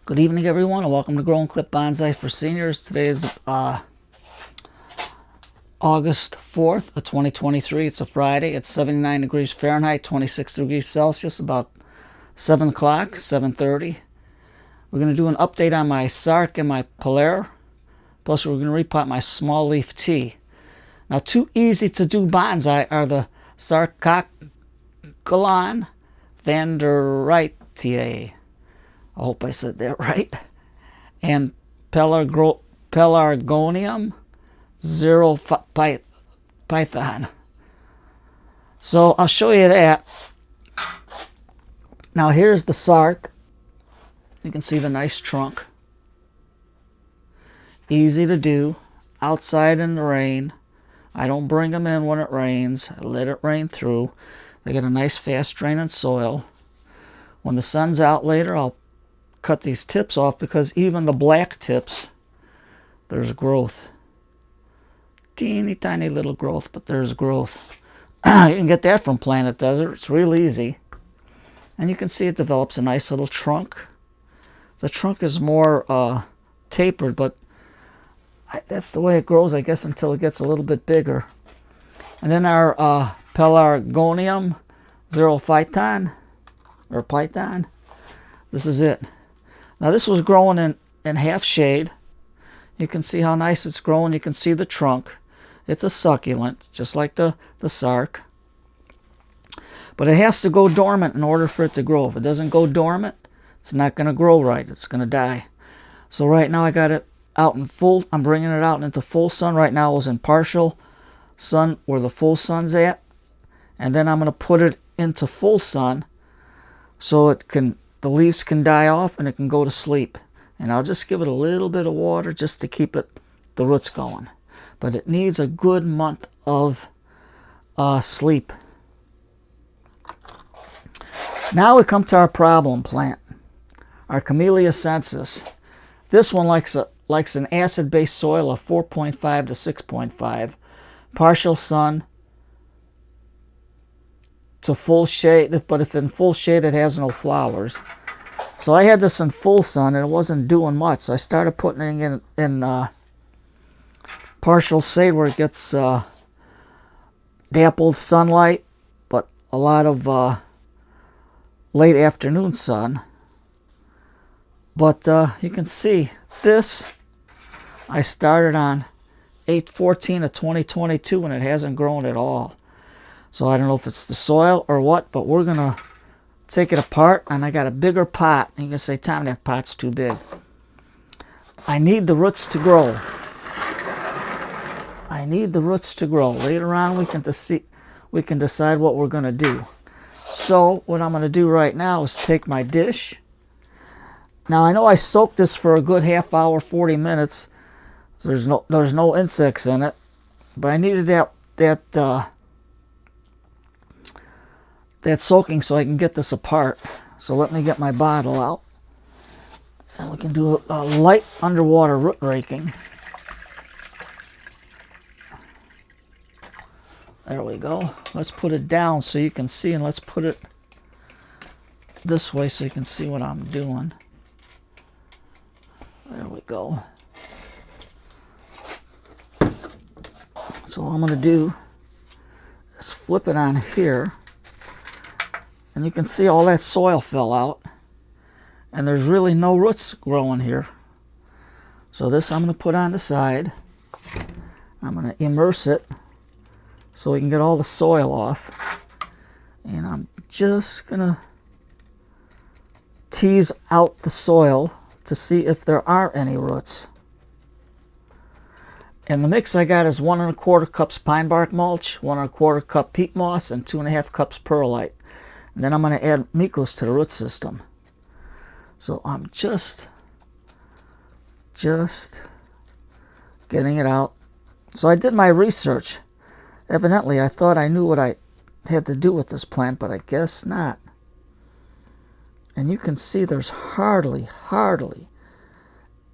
Good evening, everyone, and welcome to Grow and Clip Bonsai for Seniors. Today is August 4th of 2023. It's a Friday. It's 79 degrees Fahrenheit, 26 degrees Celsius, about 7 o'clock, 7:30. We're going to do an update on my Sarc and my Pelar. Plus, we're going to repot my small leaf tea. Now, too easy to do bonsai are the Sarcocaulon Vanderietiae. I hope I said that right. And Pelargonium Xerophyton. So I'll show you that. Now here's the Sarc. You can see the nice trunk. Easy to do. Outside in the rain. I don't bring them in when it rains. I let it rain through. They get a nice fast draining soil. When the sun's out later, I'll cut these tips off because even the black tips, there's growth. Teeny tiny little growth, but there's growth. You can get that from Planet Desert. It's real easy. And you can see it develops a nice little trunk. The trunk is more tapered, but that's the way it grows, I guess, until it gets a little bit bigger. And then our Pelargonium Xerophyton, or Python, this is it. Now this was growing in half shade. You can see how nice it's growing. You can see the trunk. It's a succulent, just like the Sarc. But it has to go dormant in order for it to grow. If it doesn't go dormant, it's not going to grow right. It's going to die. So right now I got it out in full. I'm bringing it out into full sun. Right now it was in partial sun where the full sun's at. And then I'm going to put it into full sun so it can, the leaves can die off and it can go to sleep. And I'll just give it a little bit of water just to keep it, the roots going. But it needs a good month of sleep. Now we come to our problem plant, our Camellia Sinensis. This one likes an acid-based soil of 4.5 to 6.5, partial sun to full shade, but if in full shade it has no flowers. So I had this in full sun and it wasn't doing much, so I started putting it in partial shade where it gets dappled sunlight, but a lot of late afternoon sun. But you can see this, I started on 8/14 of 2022 and it hasn't grown at all. So I don't know if it's the soil or what, but we're going to take it apart. And I got a bigger pot. You can say, Tom, that pot's too big. I need the roots to grow. I need the roots to grow. Later on, we can decide what we're going to do. So what I'm going to do right now is take my dish. Now I know I soaked this for a good half hour, 40 minutes. So there's no insects in it, but I needed that soaking so I can get this apart. So let me get my bottle out, and we can do a light underwater root raking. There we go. Let's put it down so you can see, and let's put it this way so you can see what I'm doing. There we go. So all I'm going to do is flip it on here. And you can see all that soil fell out. And there's really no roots growing here. So this I'm going to put on the side. I'm going to immerse it so we can get all the soil off. And I'm just going to tease out the soil to see if there are any roots. And the mix I got is 1 1/4 cups pine bark mulch, 1 1/4 cup peat moss, and 2 1/2 cups perlite. And then I'm going to add micos to the root system. So I'm just getting it out. So I did my research. Evidently, I thought I knew what I had to do with this plant, but I guess not. And you can see there's hardly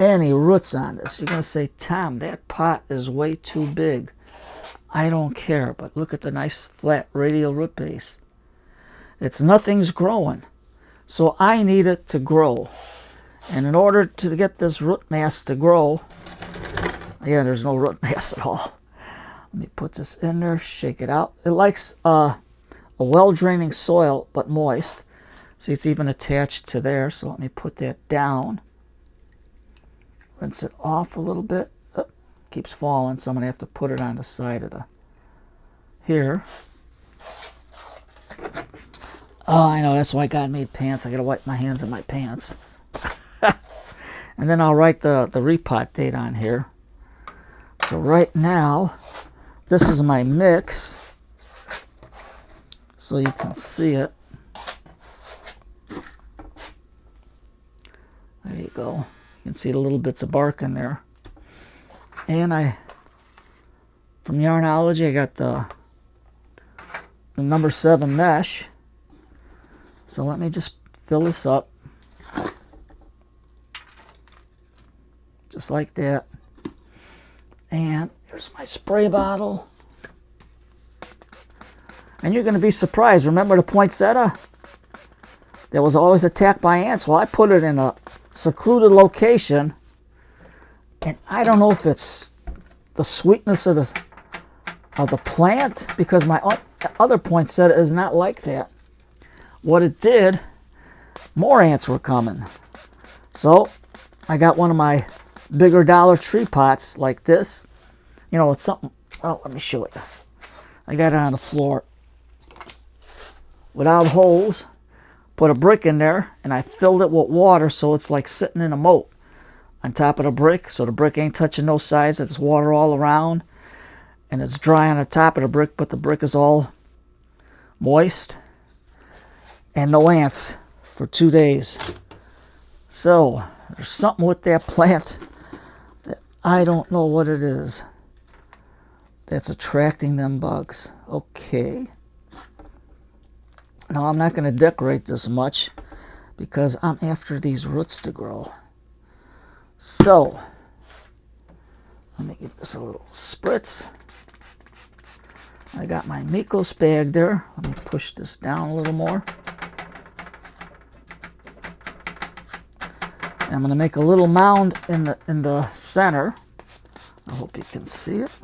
any roots on this. You're going to say, Tom, that pot is way too big. I don't care, but look at the nice flat radial root base. Nothing's growing. So I need it to grow. And in order to get this root mass to grow, yeah, there's no root mass at all. Let me put this in there, shake it out. It likes a well-draining soil, but moist. See, it's even attached to there, so let me put that down. Rinse it off a little bit. Oh, keeps falling, so I'm going to have to put it on the side of the here. Oh, I know, that's why God made pants. I got to wipe my hands in my pants. And then I'll write the repot date on here. So right now, this is my mix, so you can see it. There you go. You can see the little bits of bark in there. And from Yarnology, I got the number 7 mesh. So let me just fill this up. Just like that. And here's my spray bottle. And you're going to be surprised. Remember the poinsettia that was always attacked by ants? Well, I put it in a secluded location. And I don't know if it's the sweetness of the plant, because my other poinsettia is not like that. What it did, more ants were coming. So I got one of my bigger Dollar Tree pots like this. You know, it's something. Oh, let me show you. I got it on the floor without holes. Put a brick in there, and I filled it with water, so it's like sitting in a moat on top of the brick. So the brick ain't touching no sides. It's water all around, and it's dry on the top of the brick, but the brick is all moist, and no ants for 2 days. So there's something with that plant that I don't know what it is that's attracting them bugs. Okay. Now I'm not going to decorate this much because I'm after these roots to grow. So let me give this a little spritz. I got my Micos bag there. Let me push this down a little more. And I'm going to make a little mound in the center. I hope you can see it.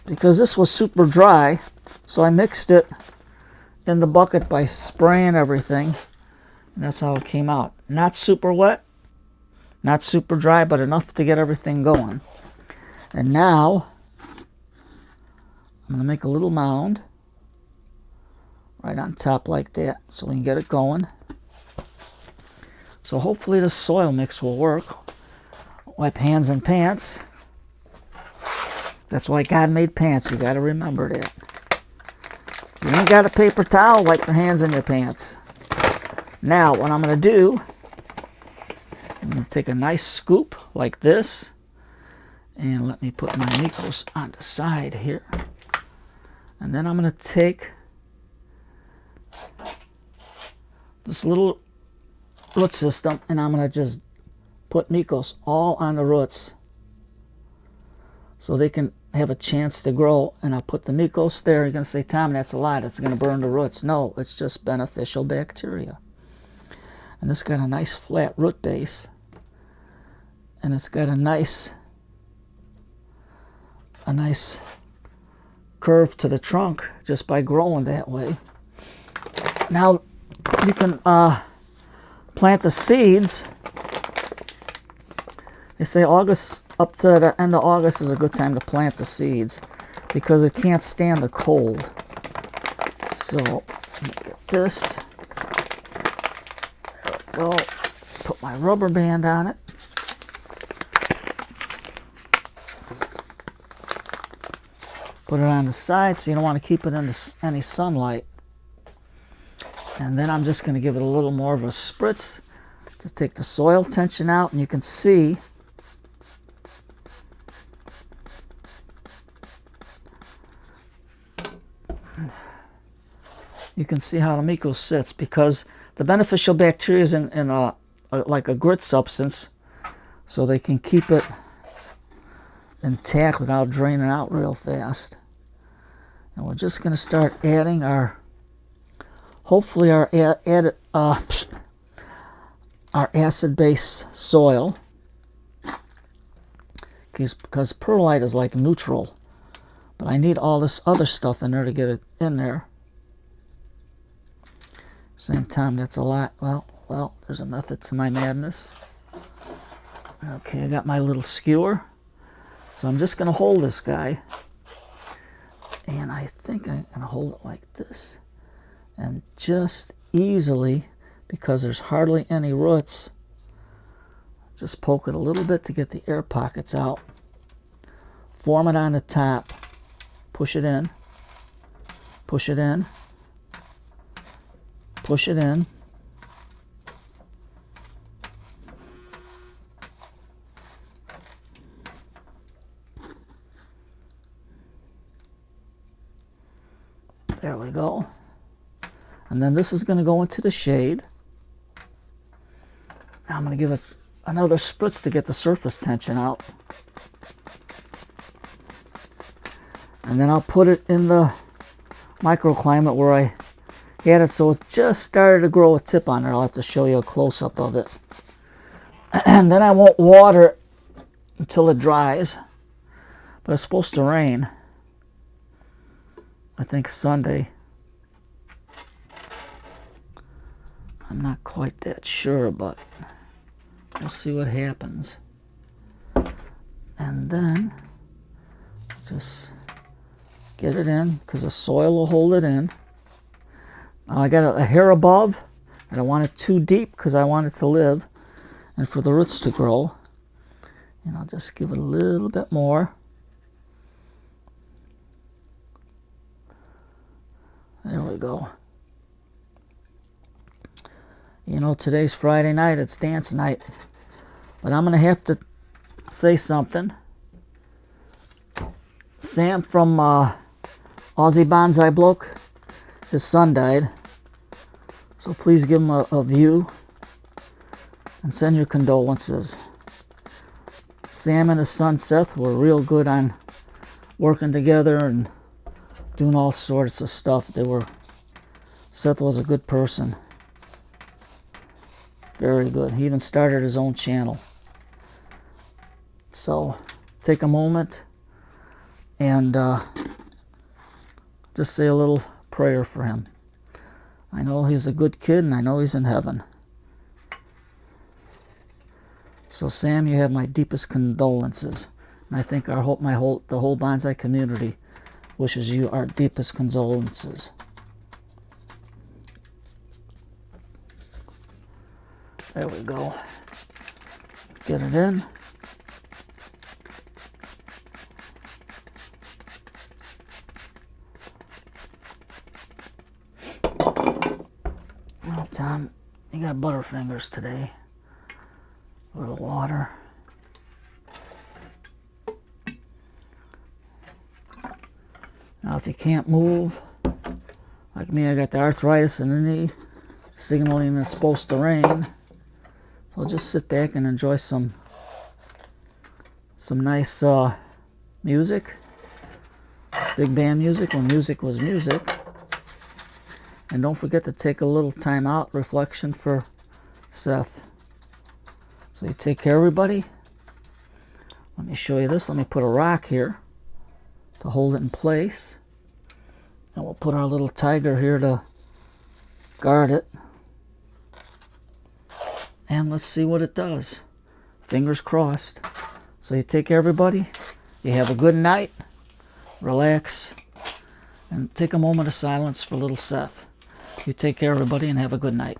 Because this was super dry, so I mixed it in the bucket by spraying everything. And that's how it came out. Not super wet, not super dry, but enough to get everything going. And now I'm going to make a little mound right on top like that so we can get it going. So hopefully the soil mix will work. Wipe hands and pants. That's why God made pants. You got to remember that. If you ain't got a paper towel, wipe your hands in your pants. Now, what I'm going to do, I'm going to take a nice scoop like this. And let me put my Micos on the side here. And then I'm going to take this little root system, and I'm going to just put Micos all on the roots so they can have a chance to grow. And I'll put the Micos there. You're going to say, Tom, that's a lot. It's going to burn the roots. No, it's just beneficial bacteria. And it's got a nice flat root base. And it's got a nice curve to the trunk just by growing that way. Now you can plant the seeds. They say August, up to the end of August is a good time to plant the seeds because it can't stand the cold. So let me get this. There we go. Put my rubber band on it. Put it on the side so you don't want to keep it in any sunlight. And then I'm just going to give it a little more of a spritz to take the soil tension out. And you can see how the Micos sits, because the beneficial bacteria is in like a grit substance, so they can keep it intact without draining out real fast. And we're just going to start adding hopefully our our acid-based soil, because perlite is like neutral, but I need all this other stuff in there to get it in there. Same time, that's a lot. Well, there's a method to my madness. Okay, I got my little skewer. So I'm just going to hold this guy. And I think I'm going to hold it like this. And just easily, because there's hardly any roots, just poke it a little bit to get the air pockets out. Form it on the top. Push it in. Push it in. Push it in. There we go. And then this is going to go into the shade. Now I'm going to give it another spritz to get the surface tension out. And then I'll put it in the microclimate where I had it, so it just started to grow a tip on there. I'll have to show you a close-up of it. And then I won't water it until it dries. But it's supposed to rain, I think Sunday. I'm not quite that sure, but we'll see what happens. And then just get it in, because the soil will hold it in. Now I got a hair above. I don't want it too deep because I want it to live and for the roots to grow. And I'll just give it a little bit more. There we go. You know, today's Friday night, it's dance night. But I'm going to have to say something. Sam from Aussie Bonsai Bloke, his son died. So please give him a view and send your condolences. Sam and his son Seth were real good on working together and doing all sorts of stuff. Seth was a good person. Very good. He even started his own channel. So take a moment and just say a little prayer for him. I know he's a good kid, and I know he's in heaven. So Sam, you have my deepest condolences, and I think the whole bonsai community wishes you our deepest condolences. There we go. Get it in. Well, Tom, you got butterfingers today. A little water. Now, if you can't move, like me, I got the arthritis in the knee, signaling it's supposed to rain. So just sit back and enjoy some nice music, big band music when music was music. And don't forget to take a little time out, reflection for Seth. So you take care, everybody. Let me show you this. Let me put a rock here to hold it in place. And we'll put our little tiger here to guard it. And let's see what it does. Fingers crossed. So you take care, everybody. You have a good night. Relax. And take a moment of silence for little Seth. You take care, everybody, and have a good night.